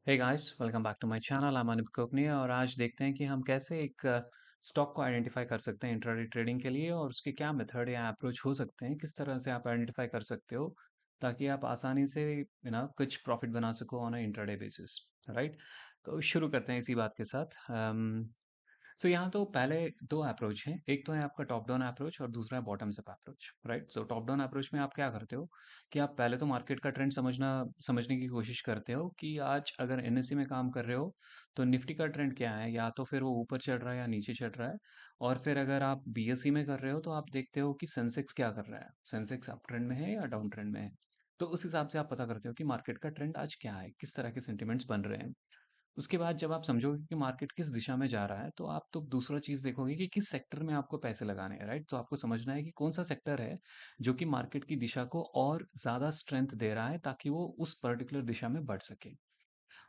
Hey guys, welcome back to my channel. I am Anup Kokni और आज देखते हैं कि हम कैसे एक स्टॉक को आइडेंटिफाई कर सकते हैं इंट्राडे ट्रेडिंग के लिए और उसके क्या मेथड या अप्रोच हो सकते हैं, किस तरह से आप आइडेंटिफाई कर सकते हो ताकि आप आसानी से कुछ प्रॉफिट बना सको on a intraday basis. Right, तो शुरू करते हैं इसी बात के साथ। सो यहाँ तो पहले दो अप्रोच हैं, एक तो है आपका टॉप डाउन अप्रोच और दूसरा है bottoms up approach. Right, so top down approach में आप क्या करते हो कि आप पहले तो मार्केट का ट्रेंड समझने की कोशिश करते हो कि आज अगर एनएससी में काम कर रहे हो तो निफ्टी का ट्रेंड क्या है, या तो फिर वो ऊपर चढ़ रहा है या नीचे चढ़ रहा है। और फिर अगर आप बीएससी में कर रहे हो तो आप देखते हो कि सेंसेक्स क्या कर रहा है, सेंसेक्स अप ट्रेंड में है या डाउन ट्रेंड में है। तो उस हिसाब से आप पता करते हो कि मार्केट का ट्रेंड आज क्या है, किस तरह के सेंटिमेंट्स बन रहे हैं। उसके बाद जब आप समझोगे कि मार्केट किस दिशा में जा रहा है तो आप तो दूसरा चीज़ देखोगे कि किस सेक्टर में आपको पैसे लगाने हैं। राइट, तो आपको समझना है कि कौन सा सेक्टर है जो कि मार्केट की दिशा को और ज़्यादा स्ट्रेंथ दे रहा है ताकि वो उस पर्टिकुलर दिशा में बढ़ सके।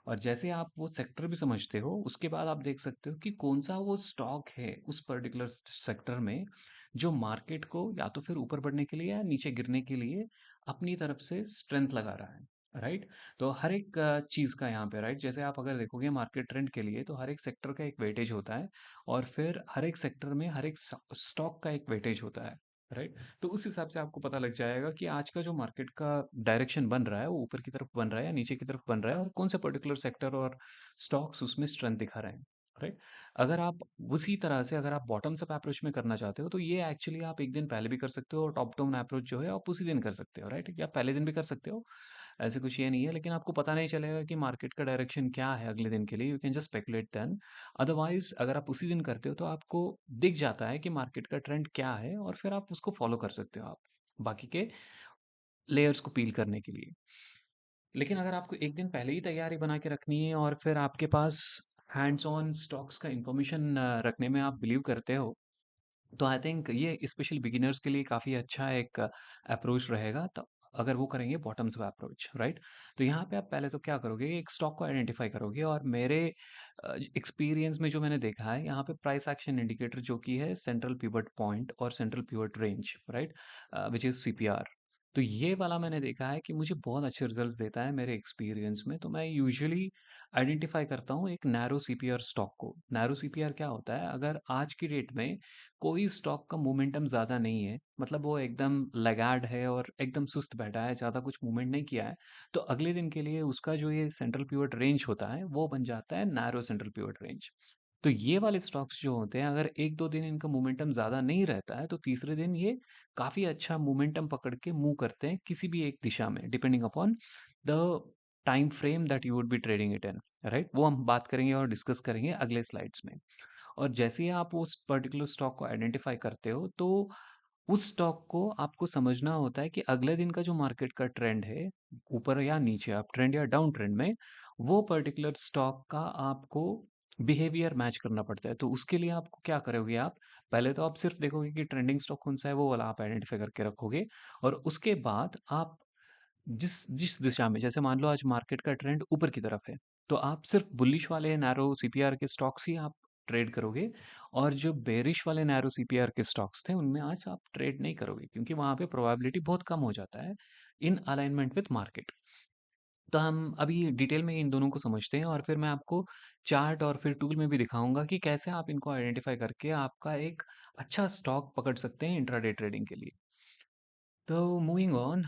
और जैसे आप वो सेक्टर भी समझते हो उसके बाद आप देख सकते हो कि कौन सा वो स्टॉक है उस पर्टिकुलर सेक्टर में जो मार्केट को या तो फिर ऊपर बढ़ने के लिए या नीचे गिरने के लिए अपनी तरफ से स्ट्रेंथ लगा रहा है। राइट, तो हर एक चीज़ का यहाँ पे, राइट, जैसे आप अगर देखोगे मार्केट ट्रेंड के लिए तो हर एक सेक्टर का एक वेटेज होता है और फिर हर एक सेक्टर में हर एक स्टॉक का एक वेटेज होता है। राइट, तो उस हिसाब से आपको पता लग जाएगा कि आज का जो मार्केट का डायरेक्शन बन रहा है वो ऊपर की तरफ बन रहा है या नीचे की तरफ बन रहा है और कौन से पर्टिकुलर सेक्टर और स्टॉक्स उसमें स्ट्रेंथ दिखा रहे हैं। राइट, अगर आप उसी तरह से अगर आप बॉटम्स अप अप्रोच में करना चाहते हो तो ये एक्चुअली आप एक दिन पहले भी कर सकते हो और टॉप डाउन अप्रोच जो है आप उसी दिन कर सकते हो। राइट, या पहले दिन भी कर सकते हो, ऐसे कुछ ये नहीं है, लेकिन आपको पता नहीं चलेगा कि मार्केट का डायरेक्शन क्या है अगले दिन के लिए। You can just speculate then. Otherwise अगर आप उसी दिन करते हो तो आपको दिख जाता है कि मार्केट का ट्रेंड क्या है और फिर आप उसको फॉलो कर सकते हो आप बाकी के लेयर्स को पील करने के लिए। लेकिन अगर आपको एक दिन पहले ही तैयारी बना के रखनी है और फिर आपके पास हैंड्स ऑन स्टॉक्स का इंफॉर्मेशन रखने में आप बिलीव करते हो तो आई थिंक ये स्पेशल बिगिनर्स के लिए काफ़ी अच्छा एक अप्रोच रहेगा। तो अगर वो करेंगे बॉटम्स अप अप्रोच, राइट, तो यहाँ पे आप पहले तो क्या करोगे, एक स्टॉक को आइडेंटिफाई करोगे और मेरे एक्सपीरियंस में जो मैंने देखा है यहाँ पे प्राइस एक्शन इंडिकेटर जो कि है सेंट्रल पिवट पॉइंट और central pivot range, right, which is CPR. तो ये वाला मैंने देखा है कि मुझे बहुत अच्छे रिजल्ट्स देता है मेरे एक्सपीरियंस में। तो मैं यूजुअली आइडेंटिफाई करता हूँ एक नैरो सीपीआर स्टॉक को। नैरो सीपीआर क्या होता है, अगर आज की डेट में कोई स्टॉक का मोमेंटम ज़्यादा नहीं है, मतलब वो एकदम लैगार्ड है और एकदम सुस्त बैठा है, ज़्यादा कुछ मूवमेंट नहीं किया है, तो अगले दिन के लिए उसका जो ये सेंट्रल पिवट रेंज होता है वो बन जाता है नैरो सेंट्रल पिवट रेंज। तो ये वाले स्टॉक्स जो होते हैं अगर एक दो दिन इनका मोमेंटम ज़्यादा नहीं रहता है तो तीसरे दिन ये काफ़ी अच्छा मोमेंटम पकड़ के मूव करते हैं किसी भी एक दिशा में, depending upon the time frame that you would be trading it in. Right, वो हम बात करेंगे और डिस्कस करेंगे अगले स्लाइड्स में। और जैसे ही आप उस पर्टिकुलर स्टॉक को आइडेंटिफाई करते हो तो उस स्टॉक को आपको समझना होता है कि अगले दिन का जो मार्केट का ट्रेंड है, ऊपर या नीचे, अप ट्रेंड या डाउन ट्रेंड में, वो पर्टिकुलर स्टॉक का आपको बिहेवियर मैच करना पड़ता है। तो उसके लिए आपको क्या करोगे, आप पहले तो आप सिर्फ देखोगे कि ट्रेंडिंग स्टॉक कौन सा है, वो वाला आप आइडेंटिफाई करके रखोगे। और उसके बाद आप जिस जिस दिशा में, जैसे मान लो आज मार्केट का ट्रेंड ऊपर की तरफ है, तो आप सिर्फ बुलिश वाले नैरो सीपीआर के स्टॉक्स ही आप ट्रेड करोगे। और जो बेरिश वाले नैरो सीपीआर के स्टॉक्स थे उनमें आज आप ट्रेड नहीं करोगे क्योंकि वहां पे प्रोबेबिलिटी बहुत कम हो जाता है इन अलाइनमेंट विथ मार्केट। तो हम अभी डिटेल में इन दोनों को समझते हैं और फिर मैं आपको चार्ट और फिर टूल में भी दिखाऊंगा कि कैसे आप इनको आइडेंटिफाई करके आपका एक अच्छा स्टॉक पकड़ सकते हैं इंट्राडे ट्रेडिंग के लिए। तो मूविंग ऑन,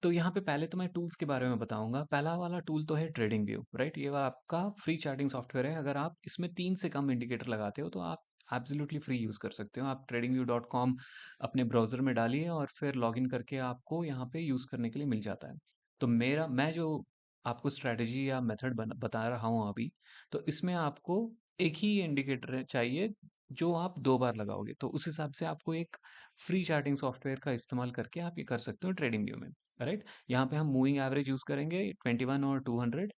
तो यहाँ पे पहले तो मैं टूल्स के बारे में बताऊंगा। पहला वाला टूल तो है ट्रेडिंग व्यू। राइट, ये वाला आपका फ्री चार्टिंग सॉफ्टवेयर है। अगर आप इसमें 3 से कम इंडिकेटर लगाते हो तो आप एब्सोल्युटली फ्री यूज़ कर सकते हो। आप tradingview.com अपने ब्राउज़र में डालिए और फिर लॉगिन करके आपको यहाँ पे यूज़ करने के लिए मिल जाता है। तो मैं जो आपको स्ट्रैटेजी या मेथड बता रहा हूँ अभी, तो इसमें आपको एक ही इंडिकेटर चाहिए जो आप 2 बार लगाओगे। तो उस हिसाब से आपको एक फ्री चार्टिंग सॉफ्टवेयर का इस्तेमाल करके आप ये कर सकते हो ट्रेडिंग व्यू में। राइट, यहाँ पे हम मूविंग एवरेज यूज करेंगे 21 और 200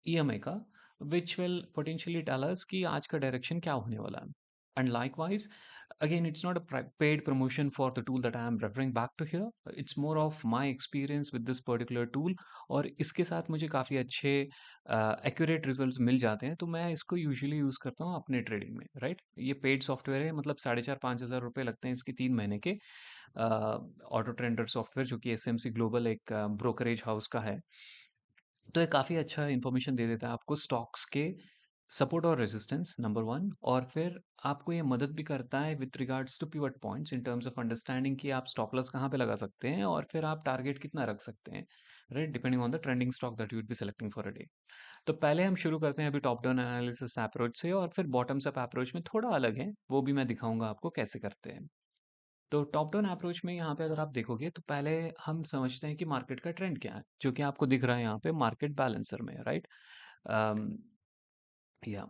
ईएमआई का, which will potentially tell us कि आज का डायरेक्शन क्या होने वाला है। And likewise, again, it's not a paid promotion for the tool that I am referring back to here. It's more of my experience with this particular tool. और इसके साथ मुझे काफ़ी अच्छे एक्यूरेट रिजल्ट्स मिल जाते हैं, तो मैं इसको यूजुअली यूज़ करता हूँ अपने ट्रेडिंग में। राइट, ये पेड सॉफ्टवेयर है, मतलब 4,500-5,000 रुपये लगते हैं इसके 3 महीने के। ऑटो ट्रेंडर सॉफ्टवेयर जो कि एसएमसी ग्लोबल एक ब्रोकरेज हाउस का है। तो ये काफ़ी अच्छा इन्फॉर्मेशन दे देता है आपको स्टॉक्स के सपोर्ट और रेजिस्टेंस नंबर वन, और फिर आपको ये मदद भी करता है with regards to pivot points in terms of understanding कि आप स्टॉप लॉस कहाँ पे लगा सकते हैं और फिर आप टारगेट कितना रख सकते हैं, right, depending on the trending stock that you would be selecting for a day. तो पहले हम शुरू करते हैं अभी टॉप डाउन एनालिसिस अप्रोच से, और फिर बॉटम्स अप अप्रोच में थोड़ा अलग है, वो भी मैं दिखाऊंगा आपको कैसे करते हैं। तो टॉप डाउन अप्रोच में यहाँ पे अगर आप देखोगे तो पहले हम समझते हैं कि मार्केट का ट्रेंड क्या है, जो कि आपको दिख रहा है यहाँ पे मार्केट बैलेंसर में, राइट। या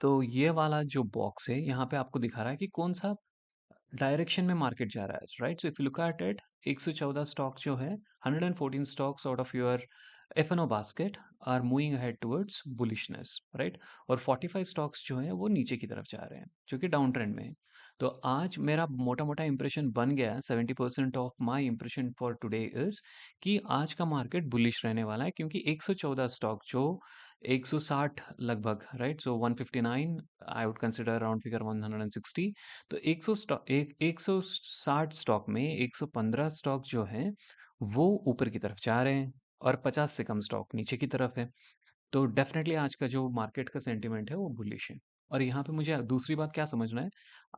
तो ये वाला जो बॉक्स है यहाँ पे आपको दिखा रहा है कि कौन सा डायरेक्शन में मार्केट जा रहा है, right. So if you look at it, 114 stock जो है, 114 stocks out of your F&O basket are moving ahead towards bullishness, right. और 45 स्टॉक्स जो हैं वो नीचे की तरफ जा रहे हैं, जो कि डाउन ट्रेंड में है। तो आज मेरा मोटा मोटा इंप्रेशन बन गया है, 70% of my impression for today is कि आज का मार्केट बुलिश रहने वाला है, क्योंकि 114 स्टॉक जो 160 लगभग, right, so 159, I would consider round figure 160। तो 160 स्टॉक में 115 स्टॉक जो हैं वो ऊपर की तरफ जा रहे हैं, और 50 से कम स्टॉक नीचे की तरफ है। तो डेफिनेटली आज का जो मार्केट का सेंटिमेंट है वो बुलिश है। और यहाँ पे मुझे दूसरी बात क्या समझना है,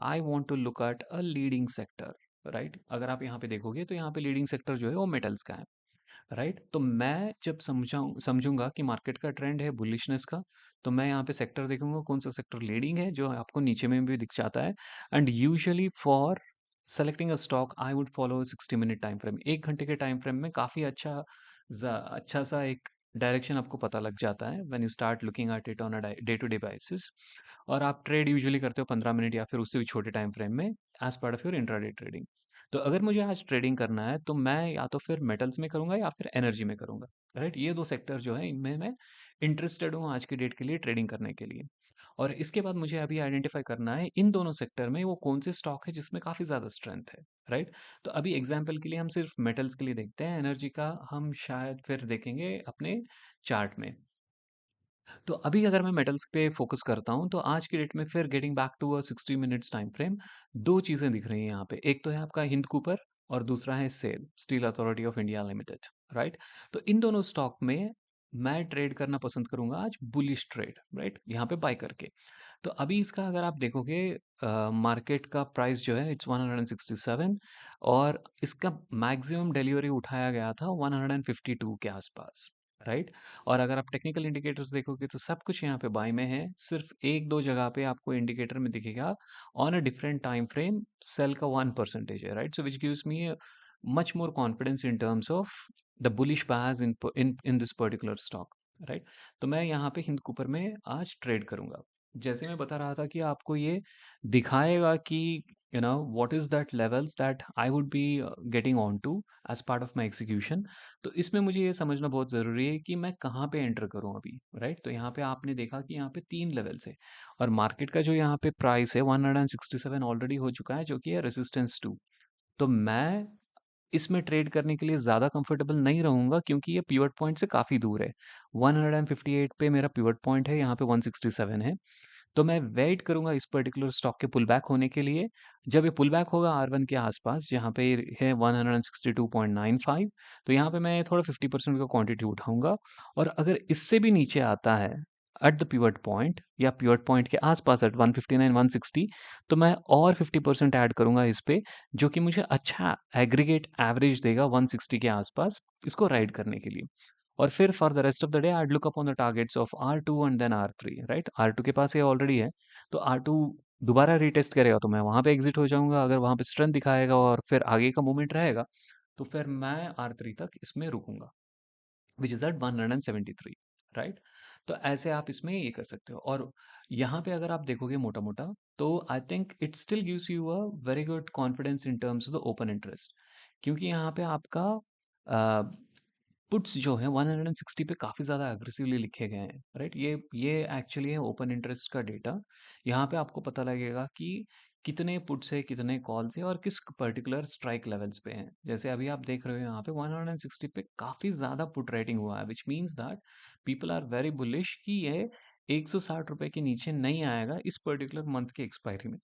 I want to look at a leading sector, right. अगर आप यहाँ पे देखोगे तो यहाँ पे लीडिंग सेक्टर जो है वो मेटल्स का है, राइट। तो मैं जब समझूंगा कि मार्केट का ट्रेंड है बुलिशनेस का, तो मैं यहाँ पे सेक्टर देखूंगा कौन सा सेक्टर लीडिंग है, जो आपको नीचे में भी दिख जाता है। And usually for selecting a stock I would follow 60 minute time frame, 1 घंटे के टाइम फ्रेम में काफ़ी अच्छा सा एक डायरेक्शन आपको पता लग जाता है when you start looking at it on a day to day basis. और आप ट्रेड यूजुअली करते हो 15 मिनट या फिर उससे भी छोटे टाइम फ्रेम में, as part of your intraday trading. तो अगर मुझे आज ट्रेडिंग करना है तो मैं या तो फिर मेटल्स में करूंगा या फिर एनर्जी में करूंगा, राइट। ये दो सेक्टर जो है इनमें मैं इंटरेस्टेड हूँ आज की डेट के लिए ट्रेडिंग करने के लिए। और इसके बाद मुझे अभी आइडेंटिफाई करना है इन दोनों सेक्टर में वो कौन से स्टॉक है जिसमें काफ़ी ज़्यादा स्ट्रेंथ है, राइट। तो अभी एग्जाम्पल के लिए हम सिर्फ मेटल्स के लिए देखते हैं, एनर्जी का हम शायद फिर देखेंगे अपने चार्ट में। तो अभी अगर मैं मेटल्स पे फोकस करता हूँ तो आज की डेट में फिर getting back to a 60 minutes time frame, दो चीज़ें दिख रही हैं यहाँ पे। एक तो है आपका हिंद कूपर, और दूसरा है SAIL, steel authority of India limited, right. तो इन दोनों स्टॉक में मैं ट्रेड करना पसंद करूंगा आज, बुलिश ट्रेड, राइट, यहाँ पे बाय करके। तो अभी इसका अगर आप देखोगे मार्केट का प्राइस जो है इट्स 167, और इसका मैक्सिमम डिलीवरी उठाया गया था 152 के आसपास, राइट। और अगर आप टेक्निकल इंडिकेटर्स देखोगे तो सब कुछ यहाँ पे बाय में है, सिर्फ एक दो जगह पे आपको इंडिकेटर में दिखेगा on a different time frame SAIL का 1% है, right. So which gives me much more confidence in terms of the bullish buyers in this particular stock, right. तो मैं यहाँ पे हिंद कूपर में आज ट्रेड करूंगा। जैसे मैं बता रहा था कि आपको ये दिखाएगा कि what is that levels that I would be getting on to as part of my execution. तो इसमें मुझे ये समझना बहुत ज़रूरी है कि मैं कहाँ पे एंटर करूँ अभी, राइट। तो यहाँ पे आपने देखा कि यहाँ पे 3 लेवल्स है, और मार्केट का जो यहाँ पे प्राइस है 167 ऑलरेडी हो चुका है, जो कि है रेजिस्टेंस 2। तो मैं इसमें ट्रेड करने के लिए ज़्यादा कंफर्टेबल नहीं रहूँगा, क्योंकि ये पिवट पॉइंट से काफ़ी दूर है। 158 पे मेरा पिवट पॉइंट है, यहाँ पे 167 है। तो मैं वेट करूंगा इस पर्टिकुलर स्टॉक के पुल बैक होने के लिए। जब ये पुल बैक होगा R1 के आसपास, जहाँ पे है 162.95, तो यहाँ पे मैं थोड़ा 50% का क्वांटिटी उठाऊंगा। और अगर इससे भी नीचे आता है एट द पिवट पॉइंट या पिवट पॉइंट के आसपास एट 159 160, तो मैं और 50% ऐड करूंगा इस पे, जो कि मुझे अच्छा एग्रीगेट एवरेज देगा 160 के आसपास, इसको राइड करने के लिए। और फिर for the rest of the day I look upon the targets of R2 and then R3, right. R2 के पास ये ऑलरेडी है, तो R2 दोबारा रीटेस्ट करेगा तो मैं वहां पे एग्जिट हो जाऊंगा, अगर वहां पे स्ट्रेंथ दिखाएगा और फिर आगे का मूवमेंट रहेगा, तो फिर मैं R3 तक इसमें रुकूंगा, विच इज एट 173, राइट। तो ऐसे आप इसमें ये कर सकते हो। और यहाँ पे अगर आप देखोगे मोटा मोटा, तो I think it still gives you a very good confidence in terms of the open interest, क्योंकि यहाँ पे आपका पुट्स जो है 160 पे काफ़ी ज़्यादा अग्रेसिवली लिखे गए हैं, राइट। ये एक्चुअली है ओपन इंटरेस्ट का डेटा। यहाँ पे आपको पता लगेगा कि कितने पुट्स है, कितने कॉल्स है, और किस पर्टिकुलर स्ट्राइक लेवल्स पे हैं। जैसे अभी आप देख रहे हो यहाँ पे 160 पे काफ़ी ज़्यादा पुट राइटिंग हुआ है, which means that people are very bullish कि ये 160 रुपए के नीचे नहीं आएगा इस पर्टिकुलर मंथ के एक्सपायरी में।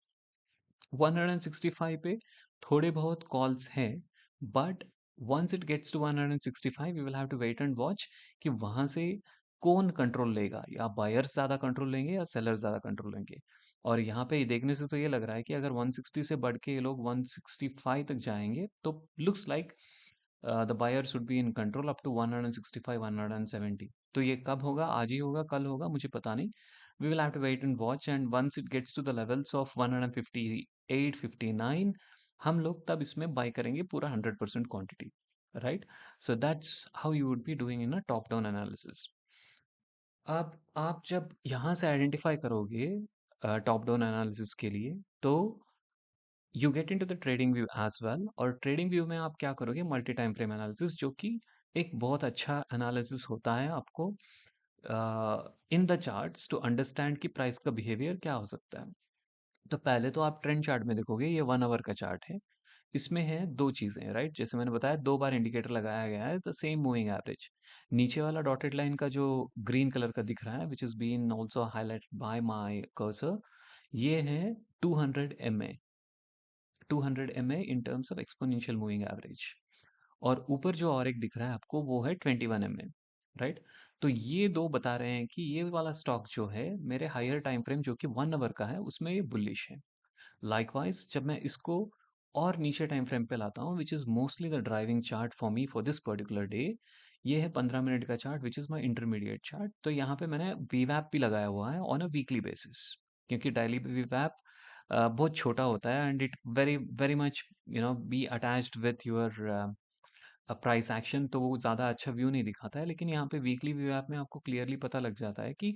165 पे थोड़े बहुत कॉल्स हैं, but once it gets to 165 we will have to wait and watch कि वहां से कौन कंट्रोल लेगा, या बायर्स ज्यादा कंट्रोल लेंगे या सेलर्स ज्यादा कंट्रोल लेंगे। और यहाँ पे देखने से तो ये लग रहा है कि अगर 160 से बढ़ के ये लोग 165 तक जाएंगे तो looks like the buyer should be in control up to 165 170। तो ये कब होगा, आज ही होगा, कल होगा, मुझे पता नहीं। We will have to wait and watch, and once it gets to the levels of 158 59 हम लोग तब इसमें बाय करेंगे पूरा 100% quantity, right. So that's how you would be doing in a top down analysis. अब आप जब यहाँ से आइडेंटिफाई करोगे टॉप डाउन एनालिसिस के लिए, तो you get into the trading view as well. और ट्रेडिंग व्यू में आप क्या करोगे, मल्टी टाइम फ्रेम एनालिसिस, जो कि एक बहुत अच्छा एनालिसिस होता है आपको in the charts to understand कि प्राइस का बिहेवियर क्या हो सकता है। तो पहले तो आप ट्रेंड चार्ट में देखोगे, ये 1 आवर का चार्ट है। इसमें है दो चीजें, राइट। जैसे मैंने बताया, दो बार इंडिकेटर लगाया गया है, द सेम मूविंग एवरेज। नीचे वाला डॉटेड लाइन का जो ग्रीन कलर का दिख रहा है, which is been also highlighted by my cursor, ये है 200 MA, 200 MA in terms of exponential moving average. और ऊपर जो और एक दिख रहा है आपको, वो है 21 MA, राइट। तो ये दो बता रहे हैं कि ये वाला स्टॉक जो है मेरे हायर टाइम फ्रेम जो कि 1 आवर का है उसमें ये बुलिश है। लाइकवाइज जब मैं इसको और नीचे टाइम फ्रेम पे लाता हूँ, which is mostly the driving chart for me for this particular day, ये है 15 मिनट का chart, which is my intermediate chart. तो यहाँ पे मैंने वीवैप भी लगाया हुआ है ऑन अ वीकली बेसिस, क्योंकि डेली वीवैप बहुत छोटा होता है, and it very very much be attached with your price action, तो वो ज़्यादा अच्छा व्यू नहीं दिखाता है। लेकिन यहाँ पे वीकली व्यू ऐप में आपको क्लियरली पता लग जाता है कि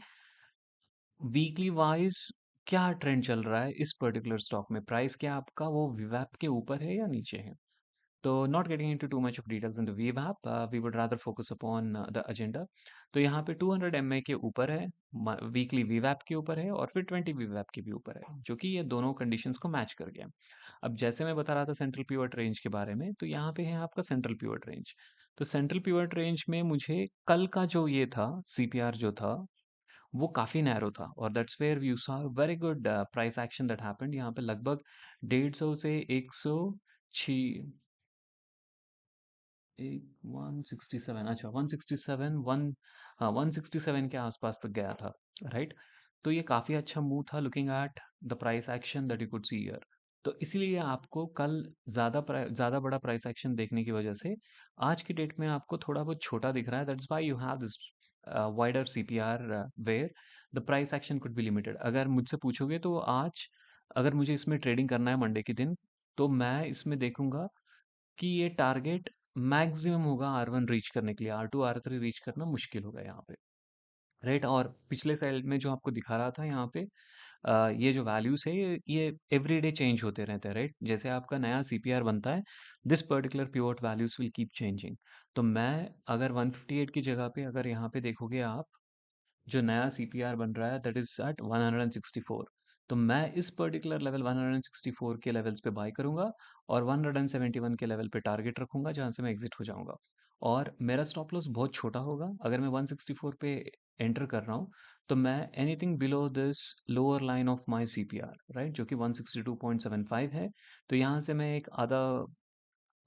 वीकली वाइज क्या ट्रेंड चल रहा है इस पर्टिकुलर स्टॉक में, प्राइस क्या आपका वो VWAP के ऊपर है या नीचे है। तो not getting into too much of details in the VWAP, we would rather focus upon the agenda. तो यहाँ पे 200 MA के ऊपर है, वीकली VWAP के ऊपर है, और फिर 20 VWAP के भी ऊपर है, जो कि ये दोनों कंडीशंस को मैच कर गया। अब जैसे मैं बता रहा था सेंट्रल पिवट रेंज के बारे में, तो यहाँ पे है आपका सेंट्रल पिवट रेंज। तो सेंट्रल पिवट रेंज में मुझे कल का जो ये था CPR जो था, वो काफ़ी नैरो था, और that's where you saw very good price action that happened. यहाँ पे लगभग 150 से 106, एक 167, अच्छा 167, हाँ 167 के आसपास तक गया था, राइट। तो ये काफ़ी अच्छा मूव था looking at the price action that you could see here. तो इसीलिए आपको कल ज़्यादा बड़ा प्राइस एक्शन देखने की वजह से आज की डेट में आपको थोड़ा बहुत छोटा दिख रहा है। That's why you have this wider CPR where the price action could be limited. अगर मुझसे पूछोगे तो आज अगर मुझे इसमें ट्रेडिंग करना है मंडे के दिन, तो मैं इसमें देखूंगा कि ये टारगेट मैक्सिमम होगा R1 रीच करने के लिए, R2 R3 रीच करना मुश्किल होगा यहाँ पे, राइट। और पिछले साइड में जो आपको दिखा रहा था यहाँ पे, ये जो वैल्यूज है ये एवरीडे चेंज होते रहते हैं, राइट। जैसे आपका नया CPR बनता है, this particular pivot values will keep changing. तो मैं अगर 158 की जगह पे अगर यहाँ पे देखोगे आप, जो नया CPR बन रहा है दैट इज एट 164। तो मैं इस पर्टिकुलर लेवल 164 के लेवल्स पे बाय करूंगा, और 171 के लेवल पे टारगेट रखूंगा जहां से मैं एग्जिट हो जाऊंगा। और मेरा स्टॉप लॉस बहुत छोटा होगा, अगर मैं 164 पे एंटर कर रहा हूँ, तो मैं anything below this lower line of my CPR, right, जो कि 162.75 है। तो यहाँ से मैं एक आधा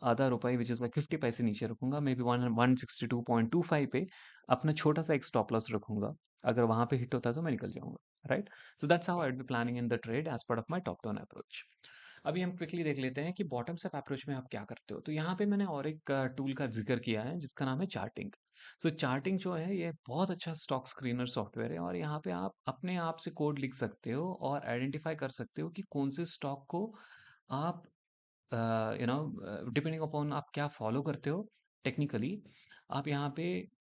आधा रुपए विच इज लाइक 50 पैसे नीचे रखूंगा, मे बी 162.25 पे अपना छोटा सा एक स्टॉप लॉस रखूंगा। अगर वहां पे हिट होता है तो मैं निकल जाऊंगा, right. So that's how I be planning in the trade as part of my top down approach. अभी हम क्विकली देख लेते हैं कि बॉटम्स अप अप्रोच में आप क्या करते हो। तो यहाँ पे मैंने और एक टूल का जिक्र किया है जिसका नाम है चार्टिंग। सो चार्टिंग जो है ये बहुत अच्छा स्टॉक स्क्रीनर सॉफ्टवेयर है, और यहाँ पे आप अपने आप से कोड लिख सकते हो और आइडेंटिफाई कर सकते हो कि कौन से स्टॉक को आप डिपेंडिंग अपॉन आप क्या फॉलो करते हो टेक्निकली। आप यहाँ पे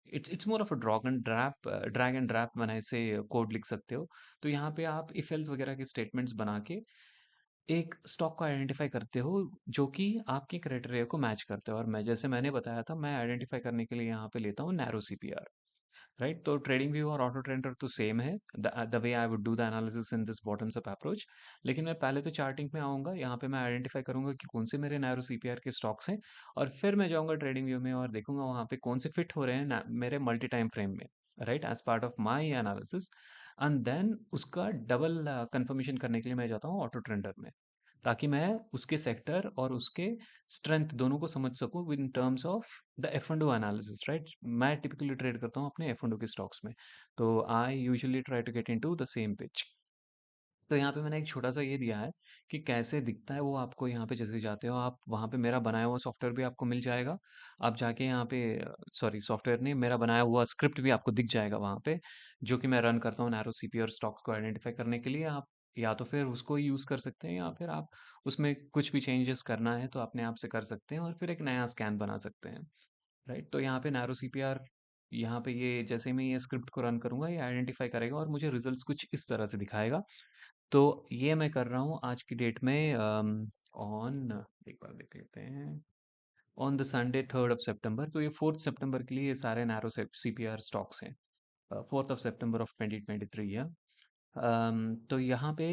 it's more of a drag and drop बनाए से कोड लिख सकते हो। तो यहाँ पे आप इफ एल्स वगैरह के स्टेटमेंट्स बना के एक स्टॉक को आइडेंटिफाई करते हो जो कि आपके क्राइटेरिया को मैच करते हो। और मैंने बताया था, मैं आइडेंटिफाई करने के लिए यहाँ पे लेता हूँ नैरो CPR, राइट। तो ट्रेडिंग व्यू और ऑटो ट्रेंडर तो सेम है, the way I would do the analysis in this bottoms up approach. लेकिन मैं पहले तो चार्टिंग में आऊंगा, यहाँ पे मैं आइडेंटिफाई करूंगा कि कौन से मेरे नैरो CPR के स्टॉक्स हैं, और फिर मैं जाऊंगा ट्रेडिंग व्यू में और देखूंगा वहाँ पे कौन से फिट हो रहे हैं मेरे मल्टी टाइम फ्रेम में, right, as part of my analysis. And then उसका डबल कंफर्मेशन करने के लिए मैं जाता हूँ ऑटो ट्रेंडर में। ताकि मैं उसके सेक्टर और उसके स्ट्रेंथ दोनों को समझ सकूं in terms of the F and O analysis, right? मैं टिपिकली ट्रेड करता हूँ अपने एफ एंड ओ के स्टॉक्स में, तो I usually try to get into the same pitch. तो यहाँ पे मैंने एक छोटा-सा ये दिया है कि कैसे दिखता है वो आपको यहाँ पे जैसे जाते हो आप वहाँ पे मेरा बनाया हुआ सॉफ्टवेयर भी आपको मिल जाएगा। आप जाके यहाँ पे सॉरी सॉफ्टवेयर नहीं मेरा बनाया हुआ स्क्रिप्ट भी आपको दिख जाएगा वहाँ पे, जो कि मैं रन करता हूँ नैरो सीपी और स्टॉक्स को आइडेंटिफाई करने के लिए। आप या तो फिर उसको ही यूज़ कर सकते हैं या फिर आप उसमें कुछ भी चेंजेस करना है तो अपने आप से कर सकते हैं और फिर एक नया स्कैन बना सकते हैं, राइट? तो यहाँ पे नैरो सीपीआर यहाँ पे ये जैसे मैं ये स्क्रिप्ट को रन करूँगा ये आइडेंटिफाई करेगा और मुझे रिजल्ट्स कुछ इस तरह से दिखाएगा। तो ये मैं कर रहा हूँ आज की डेट में ऑन एक बार देख लेते हैं on the Sunday 3rd of September। तो ये 4th September के लिए ये सारे नैरो सीपीआर स्टॉक्स हैं। 4th of September of 2023 है। तो यहाँ पे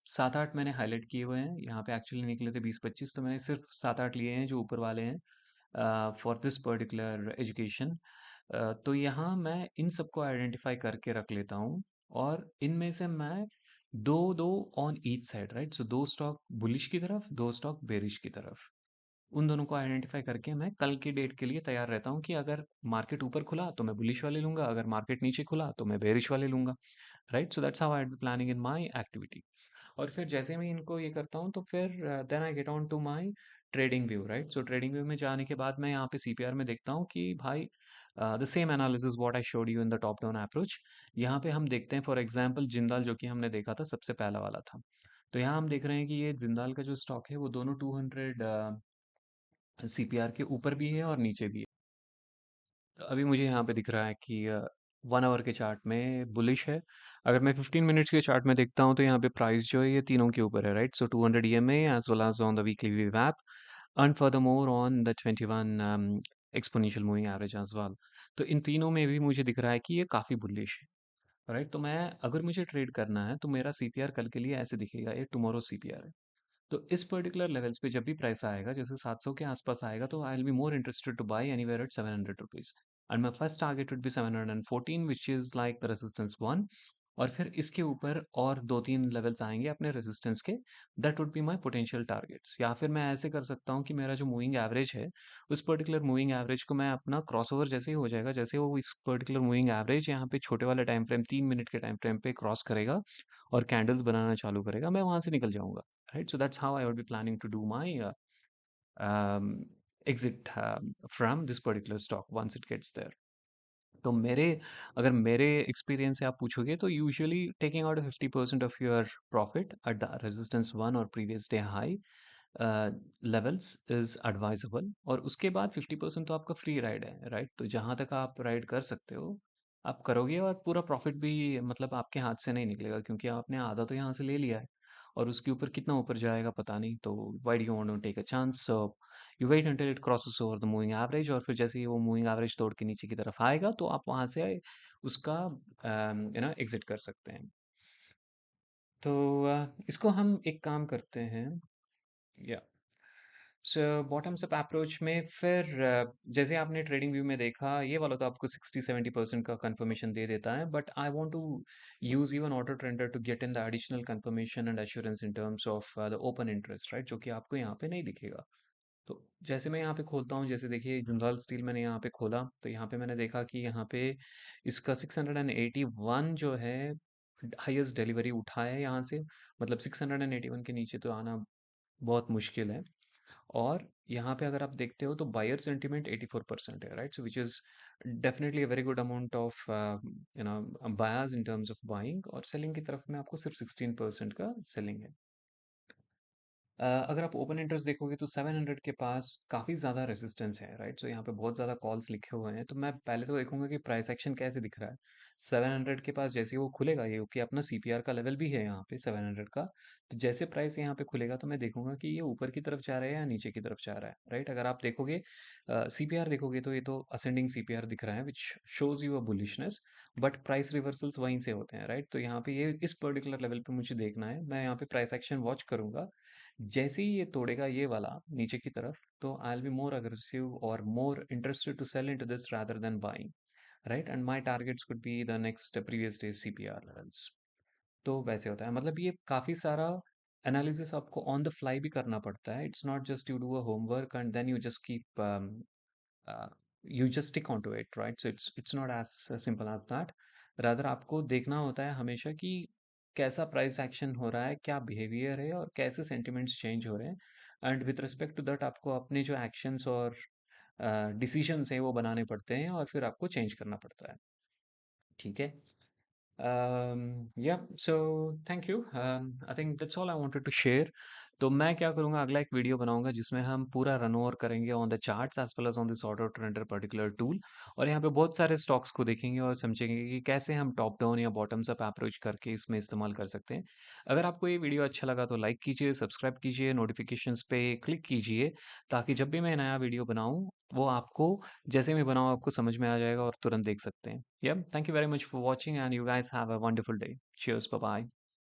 7-8 मैंने हाईलाइट किए हुए हैं। यहाँ पे एक्चुअली निकले थे 20-25, तो मैंने सिर्फ 7-8 लिए हैं जो ऊपर वाले हैं फॉर दिस पर्टिकुलर एजुकेशन। तो यहाँ मैं इन सबको आइडेंटिफाई करके रख लेता हूँ और इनमें से मैं दो दो ऑन ईच साइड, राइट? सो दो स्टॉक बुलिश की तरफ, दो स्टॉक बेरिश की तरफ, उन दोनों को आइडेंटिफाई करके मैं कल की डेट के लिए तैयार रहता हूँ कि अगर मार्केट ऊपर खुला तो मैं बुलिश वाले लूंगा, अगर मार्केट नीचे खुला तो मैं बेरिश वाले लूंगा, right? So that's how I be planning in my activity. और फिर जैसे मैं इनको ये करता हूँ तो फिर then I get on to my trading view, right? So trading view में जाने के बाद मैं यहाँ पे सीपीआर में देखता हूँ कि भाई the same analysis what I showed you in the top down approach. यहाँ पे हम देखते हैं फॉर एग्जांपल जिंदाल जो कि हमने देखा था सबसे पहला वाला था। तो यहाँ हम देख रहे हैं कि ये जिंदाल का जो स्टॉक है वो दोनों 200 सीपीआर के ऊपर भी है और नीचे भी है। तो अभी मुझे यहाँ पे दिख रहा है कि 1 आवर के चार्ट में बुलिश है। अगर मैं 15 मिनट्स के चार्ट में देखता हूँ तो यहाँ पे प्राइस जो है ये तीनों के ऊपर है, right? So 200 EMA as well as on the weekly wave app and furthermore on the 21 exponential moving average as well. तो इन तीनों में भी मुझे दिख रहा है कि ये काफ़ी बुलिश है, राइट? तो मैं अगर मुझे ट्रेड करना है तो मेरा सीपीआर कल के लिए ऐसे दिखेगा, ये टुमारो सीपीआर है। तो इस पर्टिकुलर लेवल्स पे जब भी प्राइस आएगा जैसे 700 के आसपास आएगा तो I will be more interested to buy anywhere at 700 rupees and my first target would be 714 which is like the resistance 1। और फिर इसके ऊपर और दो तीन लेवल्स आएंगे अपने रेजिस्टेंस के, that would be my potential targets. या फिर मैं ऐसे कर सकता हूँ कि मेरा जो मूविंग एवरेज है उस पर्टिकुलर मूविंग एवरेज को मैं अपना क्रॉसओवर जैसे ही हो जाएगा, जैसे वो इस पर्टिकुलर मूविंग एवरेज यहाँ पे छोटे वाले टाइम फ्रेम 3 मिनट के टाइम फ्रेम पे क्रॉस करेगा और कैंडल्स बनाना चालू करेगा, मैं वहां से निकल जाऊंगा, right? So that's how I would be planning to do my um, exit from this particular stock once it gets there. तो अगर मेरे एक्सपीरियंस से आप पूछोगे तो usually taking out 50% of your profit at the resistance 1 और previous day high levels is advisable, और उसके बाद 50% तो आपका फ्री राइड है, राइट? तो जहां तक आप राइड कर सकते हो आप करोगे और पूरा प्रॉफिट भी मतलब आपके हाथ से नहीं निकलेगा क्योंकि आपने आधा तो यहाँ से ले लिया है और उसके ऊपर कितना ऊपर जाएगा पता नहीं। तो why do you want to take a chance? So you wait until it crosses over the moving average और फिर जैसे ही वो मूविंग एवरेज तोड़ के नीचे की तरफ आएगा तो आप वहां से उसका एग्जिट कर सकते हैं। तो इसको हम एक काम करते हैं या सो बॉटम्स अप अप्रोच में फिर जैसे आपने ट्रेडिंग व्यू में देखा ये वाला तो आपको 60-70% का कंफर्मेशन दे देता है, but I want to use even auto trender to get in the additional confirmation and assurance in terms of the open interest, right? जो कि आपको यहाँ पे नहीं दिखेगा। तो जैसे मैं यहाँ पे खोलता हूँ, जैसे देखिए जिंदाल स्टील मैंने यहाँ पे खोला तो यहाँ पे मैंने देखा कि यहाँ पे इसका 681 जो है हाईएस्ट डिलीवरी उठा है यहाँ से, मतलब 681 के नीचे तो आना बहुत मुश्किल है। और यहाँ पे अगर आप देखते हो तो बायर सेंटीमेंट 84% है, right? So which is definitely a very good amount of buyers in terms of buying, और सेलिंग की तरफ में आपको सिर्फ 16% का सेलिंग है। अगर आप ओपन इंटरेस्ट देखोगे तो 700 के पास काफ़ी ज़्यादा रेजिस्टेंस है, राइट? सो यहाँ पे बहुत ज़्यादा कॉल्स लिखे हुए हैं तो मैं पहले तो देखूंगा कि प्राइस एक्शन कैसे दिख रहा है। 700 के पास जैसे ही वो खुलेगा, ये कि अपना सीपीआर का लेवल भी है यहाँ पे 700 का, तो जैसे प्राइस यहाँ पे खुलेगा तो मैं देखूंगा कि ये ऊपर की तरफ जा रहा है या नीचे की तरफ जा रहा है, राइट? अगर आप देखोगे सीपीआर देखोगे तो ये तो असेंडिंग सीपीआर दिख रहा है which shows you a bullishness, but price reversals वहीं से होते हैं, राइट? तो यहाँ पे ये इस पर्टिकुलर लेवल पे मुझे देखना है, मैं यहाँ पे प्राइस एक्शन वॉच करूंगा। जैसे ही ये तोड़ेगा ये वाला नीचे की तरफ तो I will be more aggressive और more interested to sell into this rather than buying, right? And my targets could be the next previous day CPR levels. तो वैसे होता है, मतलब ये काफी सारा एनालिसिस आपको ऑन द फ्लाई भी करना पड़ता है। It's not just you do a homework and then you just keep you just stick onto it, right? So it's not as simple as that. Rather आपको देखना होता है हमेशा कि कैसा प्राइस एक्शन हो रहा है, क्या बिहेवियर है और कैसे सेंटिमेंट्स चेंज हो रहे हैं, and with respect to that आपको अपने जो एक्शंस और डिसीजंस हैं वो बनाने पड़ते हैं और फिर आपको चेंज करना पड़ता है। ठीक है। Yeah, so thank you. I think that's all I wanted to share. तो मैं क्या करूँगा, अगला एक वीडियो बनाऊंगा जिसमें हम पूरा रन ओवर करेंगे on the charts as well as on this auto trader particular tool, और यहाँ पे बहुत सारे स्टॉक्स को देखेंगे और समझेंगे कि कैसे हम टॉप डाउन या बॉटम्स अप अप्रोच करके इसमें इस्तेमाल कर सकते हैं। अगर आपको ये वीडियो अच्छा लगा तो लाइक कीजिए, सब्सक्राइब कीजिए, नोटिफिकेशंस पे क्लिक कीजिए, ताकि जब भी मैं नया वीडियो बनाऊँ वो आपको, जैसे मैं बनाऊँ आपको समझ में आ जाएगा और तुरंत देख सकते हैं। Yep, thank you very much for watching and you guys have a wonderful day. Cheers, bye bye.